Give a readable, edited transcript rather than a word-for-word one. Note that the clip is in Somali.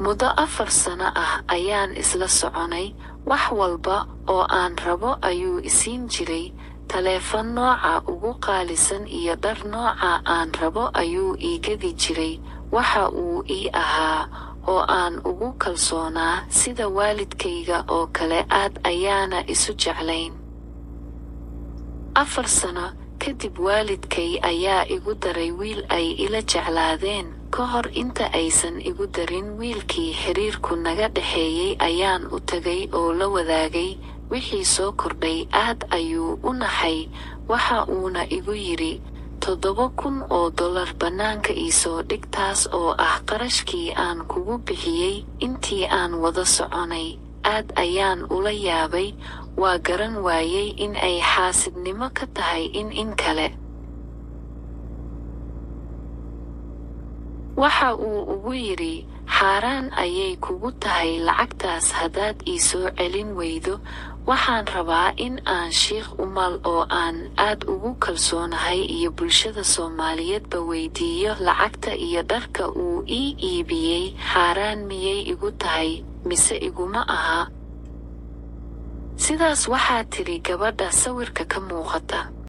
Muddo 4 sano ah ayaan isla soconay, wax walba oo aan rabo ayuu isiin jiray, taleefan nooca ugu qaalisan iyo dhar nooca aan rabo ayuu ii gadi jiray, waxa uu ii ahaa oo aan ugu kalsoonaa sida waalidkayga oo kale aad ayaana isu jeclayn. 4 sano kadib waalidkay ayaa igu daray wiil ay ila jeclaadeen, ka hor inta aysan igu darin wiilkii xiriirku naga dhexeeyay ayaan u tagay oo la wadaagay wixii soo kordhay. Aad ayuu u naxay, waxa uuna igu yidhi, $7,000 bannaanka ii soo dhig, taas oo ah qarashkii aan kugu bixiyay intii aan wada soconay. Aad ayaan ula yaabay, waa garan waayay in ay xaasidnimo ka tahay in kale. Waxa uu ugu yidhi, xaaraan ayay kugu tahay lacagtaas haddaad ii soo celin weydo. Waxaan rabaa in aan Sheikh Umal oo aan aad ugu kalsoonahay iyo bulshada Soomaaliyeedba weydiiyo lacagta iyo dharka uu ii iibiyey xaaraan miyay igu tahay mise iguma aha. Sidaas waxaa tiri gabadha sawirka ka muuqata.